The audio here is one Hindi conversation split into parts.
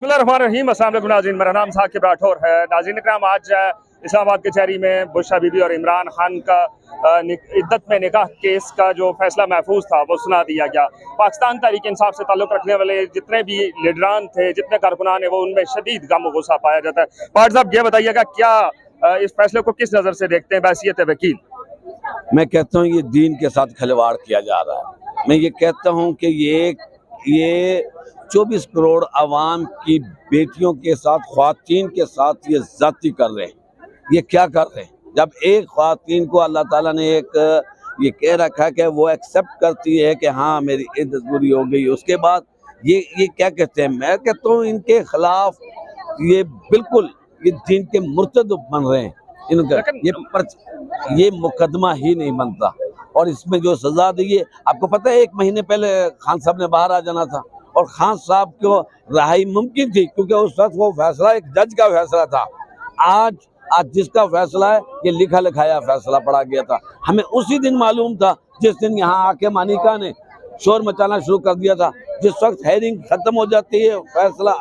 बिस्मिल्लाहिर्रहमानिर्रहीम। अस्सलाम वालेकुम नाज़रीन, मेरा नाम साकिब राठौर है। नाज़रीन इकराम, आज इस्लामाबाद कचहरी में बुशरा बीबी और इमरान खान का इद्दत में निकाह केस का जो फैसला महफूज था वो सुना दिया गया। पाकिस्तान तहरीक इंसाफ से ताल्लुक़ रखने वाले जितने भी लीडरान थे, जितने कारकुनान है, वो उनमें शदीद गम और गुस्सा पाया जाता है। पाठ साहब, ये बताइएगा, क्या इस फैसले को किस नज़र से देखते हैं बहैसियत वकील? मैं कहता हूँ ये दीन के साथ खिलवाड़ किया जा रहा है। मैं ये कहता हूँ कि ये 24 करोड़ आवाम की बेटियों के साथ, ख्वातीन के साथ ये जाती कर रहे हैं। ये क्या कर रहे हैं? जब एक ख्वातीन को अल्लाह ताला ने ये कह रखा है कि वो एक्सेप्ट करती है कि हाँ मेरी इद्दत पूरी हो गई, उसके बाद ये क्या कहते हैं? मैं कहता हूँ इनके खिलाफ ये बिल्कुल ये दीन के मुर्तद बन रहे हैं। इनका ये मुकदमा ही नहीं बनता। और इसमें जो सजा दी है, आपको पता है 1 महीने पहले खान साहब ने बाहर आ जाना था और खान साहब को रिहाई मुमकिन थी, क्योंकि उस वक्त वो फैसला एक जज का फैसला था। आज जिसका फैसला है ये लिखा लिखाया फैसला पड़ा गया था। हमें उसी दिन मालूम था जिस दिन यहाँ आके मानिका ने शोर मचाना शुरू कर दिया था। जिस वक्त हेयरिंग खत्म हो जाती है, फैसला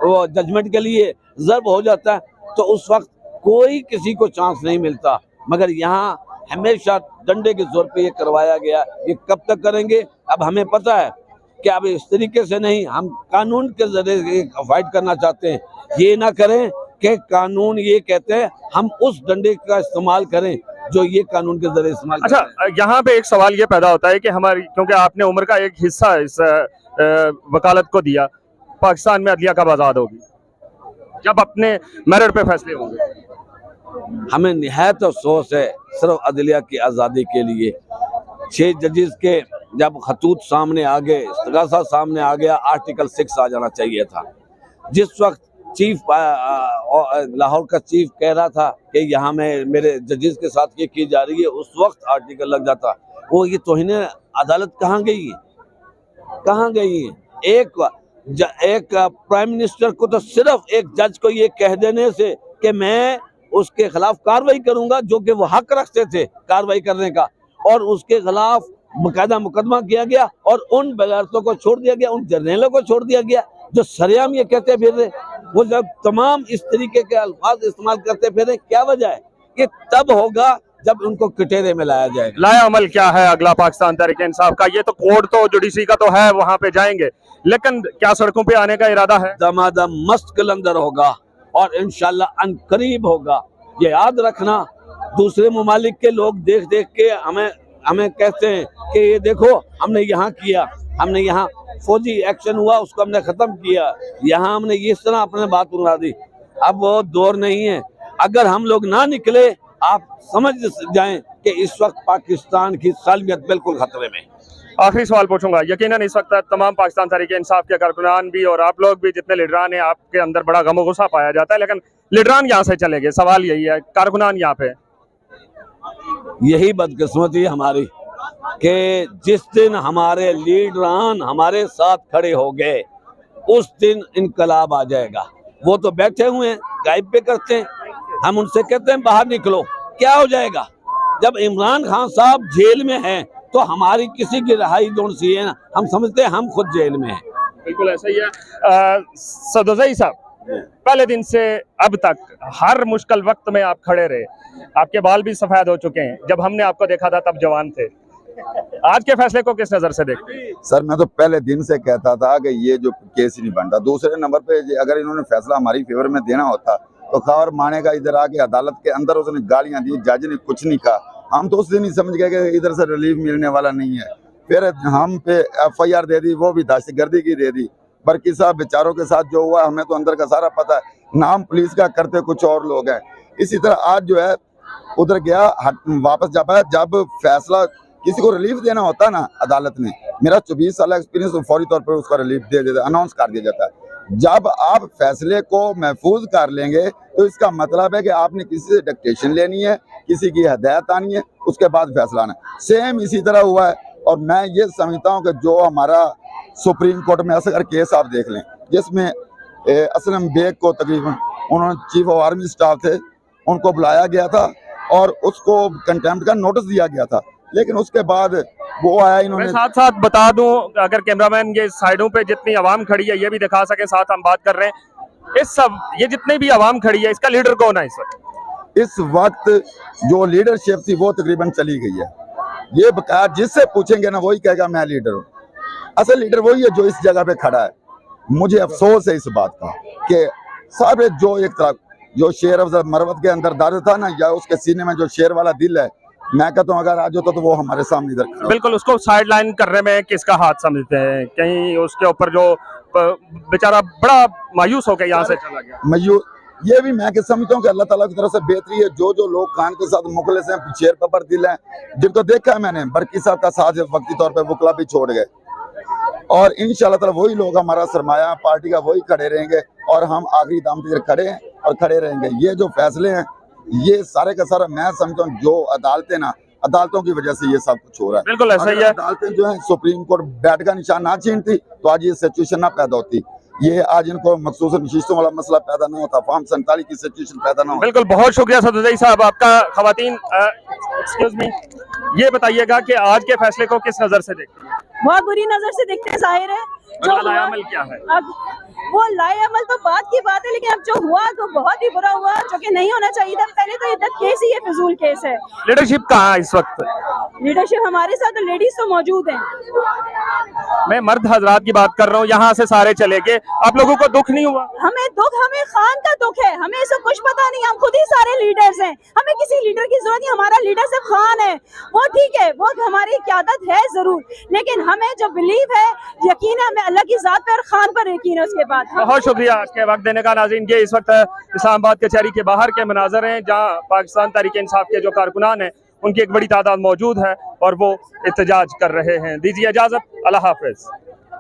वो जजमेंट के लिए रिजर्व हो जाता है, तो उस वक्त कोई किसी को चांस नहीं मिलता। मगर यहाँ हमेशा डंडे के जोर पे ये करवाया गया। ये कब तक करेंगे? अब हमें पता है कि अब इस तरीके से नहीं, हम कानून के जरिए फाइट करना चाहते हैं। ये ना करें कि कानून ये कहते हैं हम उस डंडे का इस्तेमाल करें जो ये कानून के जरिए इस्तेमाल। अच्छा, यहाँ पे एक सवाल ये पैदा होता है कि हमारी, क्योंकि आपने उम्र का एक हिस्सा इस वकालत को दिया, पाकिस्तान में अदलिया कब आज़ाद होगी, जब अपने मेरिट पे फैसले होंगे? हमें निहायत अफसोस है सिर्फ अदलिया की आज़ादी के लिए। 6 जजेस के जब खतूत सामने आ गए, इस्तगासा सामने आ गया, आर्टिकल 6 आ जाना चाहिए था। जिस वक्त चीफ लाहौर का चीफ कह रहा था कि यहाँ में मेरे जजेस के साथ ये की जा रही है, उस वक्त आर्टिकल लग जाता। वो ये तौहीन अदालत कहाँ गई है? कहाँ गई है? एक प्राइम मिनिस्टर को तो सिर्फ एक जज को ये कह देने से कि मैं उसके खिलाफ कार्रवाई करूंगा, जो कि वो हक रखते थे कार्रवाई करने का, और उसके खिलाफ बकायदा मुकदमा किया गया और उन वजारतों को छोड़ दिया गया, उन जर्नलों को छोड़ दिया गया जो सरेआम ये कहते फिर रहे। वो जब तमाम इस तरीके के अल्फाज इस्तेमाल करते फिर रहे, क्या वजह है? ये तब होगा जब उनको कटहरे में लाया जाएगा। लाया अमल क्या है अगला पाकिस्तान तहरीक इंसाफ का? ये तो कोर्ट तो जुडिशरी का तो है, वहां पे जाएंगे, लेकिन क्या सड़कों पे आने का इरादा है? दमादम मस्त कलंदर होगा और इंशाल्लाह अनकरीब होगा। ये याद रखना, दूसरे ममालिक के लोग देख देख के हमें कहते हैं कि ये देखो हमने यहाँ किया, हमने यहाँ फौजी एक्शन हुआ उसको हमने खत्म किया, यहाँ हमने इस तरह अपने बात बना दी। अब वो दौर नहीं है। अगर हम लोग ना निकले, आप समझ जाएं कि इस वक्त पाकिस्तान की सालमियत बिल्कुल खतरे में। आखिरी सवाल पूछूंगा, यकीनन इस वक्त तमाम पाकिस्तान तहरीक इंसाफ के कारकुनान भी और आप लोग भी, जितने लीडरान हैं, आपके अंदर बड़ा गम गुस्सा पाया जाता है, लेकिन लीडरान यहाँ से चले गए। सवाल यही है, कारकुनान यहाँ पे। यही बदकिस्मती हमारी कि जिस दिन हमारे लीडरान हमारे साथ खड़े हो गए, उस दिन इनकलाब आ जाएगा। वो तो बैठे हुए हैं, गायब पे करते हैं, हम उनसे कहते हैं बाहर निकलो। क्या हो जाएगा? जब इमरान खान साहब जेल में हैं तो हमारी किसी की रिहाई जोन सी है ना, हम समझते हैं हम खुद जेल में हैं। बिल्कुल ऐसा ही है। सदोज़ई साहब, पहले दिन से अब तक हर मुश्किल वक्त में आप खड़े रहे, आपके बाल भी सफेद हो चुके हैं। जब हमने आपको देखा था तब जवान थे। आज के फैसले को किस नजर से देखते हैं? सर, मैं तो पहले दिन से कहता था कि ये जो केस ही नहीं बनता। दूसरे नंबर पे अगर इन्होंने फैसला हमारी फेवर में देना होता तो खबर माने का इधर आके अदालत के अंदर उसने गालियां दी, जज ने कुछ नहीं कहा। हम तो उस दिन ही समझ गए कि इधर से रिलीफ मिलने वाला नहीं है। फिर हम पे FIR दे दी, वो भी दहशतगर्दी की दे दी। बरकी साहब बेचारों के साथ जो हुआ, हमें तो अंदर का सारा पता है। नाम पुलिस का करते कुछ और लोग हैं। इसी तरह आज जो है उधर गया, वापस जा पाया। जब फैसला किसी को रिलीफ देना होता है ना अदालत ने, मेरा 24 साल एक्सपीरियंस, तो फौरी तौर पर उसका रिलीफ दे देता, अनाउंस कर दिया जाता है। जब आप फैसले को महफूज कर लेंगे तो इसका मतलब है कि आपने किसी से डिक्टेशन लेनी है, किसी की हदायत आनी है, उसके बाद फैसला आना है। सेम इसी तरह हुआ है। और मैं ये समझता हूँ कि जो हमारा सुप्रीम कोर्ट में असगर केस आप देख लें, जिसमें असलम बेग को तकरीबन उन्होंने चीफ ऑफ आर्मी स्टाफ थे, उनको बुलाया गया था और उसको कंटेम्प्ट का नोटिस दिया गया था, लेकिन उसके बाद वो आया मैं इन्होंने। साथ साथ बता दूं, अगर कैमरामैन ये साइडों पे जितनी आवाम खड़ी है ये भी दिखा सके, साथ हम बात कर रहे हैं इस सब ये जितनी भी आवाम खड़ी है, इसका लीडर कौन है इस वक्त? इस वक्त जो लीडरशिप थी वो तकरीबन चली गई है। ये बकाया जिससे पूछेंगे ना वही कहेगा मैं लीडर हूँ। असल लीडर वही है जो इस जगह पे खड़ा है। मुझे अफसोस है इस बात का कि सारे जो एक तरफ जो शेर अफजल मरवत के अंदर दर्द था ना, या उसके सीने में जो शेर वाला दिल है, मैं कहता हूँ अगर आज होता तो वो हमारे सामने इधर खड़ा होता। बिल्कुल, उसको साइड लाइन करने में किसका हाथ समझते हैं? कहीं उसके ऊपर जो बेचारा बड़ा मायूस होकर यहाँ से चला गया। मयूर ये भी मैं समझता हूँ कि अल्लाह ताला की तरफ से बेहतरी है। जो लोग खान के साथ मुखलिस हैं, शेर पर दिल हैं, जिनको देखा है मैंने, बरकी साहब का साथ वक्ती तौर पे वकला भी छोड़ गए, और इंशाल्लाह ताला वही लोग हमारा सरमाया, पार्टी का वही खड़े रहेंगे और हम आखिरी दाम तक खड़े हैं और खड़े रहेंगे। ये जो फैसले हैं ये सारे का सारा मैं समझता हूँ जो अदालतें ना, अदालतों की वजह से ये सब कुछ हो रहा है। बिल्कुल ऐसा ही अगर है। अदालतें जो है सुप्रीम कोर्ट बैठ का निशान ना छीनती तो आज ये सिचुएशन ना पैदा होती। ये आज इनको मखसूस नशिस्तों वाला मसला पैदा ना होता, फॉर्म 47 की सिचुएशन पैदा ना होता। बिल्कुल, बहुत शुक्रिया सदुजई साहब आपका। खवातीन एक्सक्यूज मी, ये बताइएगा कि आज के फैसले को किस नजर से देखते हैं? बहुत बुरी नजर से देखते हैं, जाहिर है जो अगला हुआ। अमल क्या है? अब वो लाए अमल तो बात की बात है, लेकिन अब जो हुआ तो बहुत ही बुरा हुआ, जो कि नहीं होना चाहिए था। पहले तो इद्दत केस ही ये फिजूल केस है। लीडरशिप कहाँ है इस वक्त? लीडरशिप हमारे साथ तो लेडीज तो मौजूद हैं। मैं मर्द हजरात की बात कर रहा हूँ, यहाँ से सारे चले गए, आप लोगों को दुख नहीं हुआ? हमें दुख, हमें खान का दुख है, हमें इससे कुछ पता नहीं, हम खुद ही सारे लीडर्स हैं, हमें किसी लीडर की जरूरत नहीं। हमारा लीडर सिर्फ खान है, वो ठीक है, वो हमारी क़यादत है जरूर, लेकिन हमें जो बिलीव है, यकीन है, हमें अल्लाह की जात पर और खान पर यकीन है। उसके बाद बहुत शुक्रिया के वक्त देने का। नाज़रीन, ये इस वक्त इस्लामाबाद कचहरी के बाहर के मनाजर हैं जहाँ पाकिस्तान तहरीक इंसाफ के जो कारकुनान हैं उनकी एक बड़ी तादाद मौजूद है और वो एहतजाज कर रहे हैं। दीजिए इजाजत, अल्लाह हाफिज।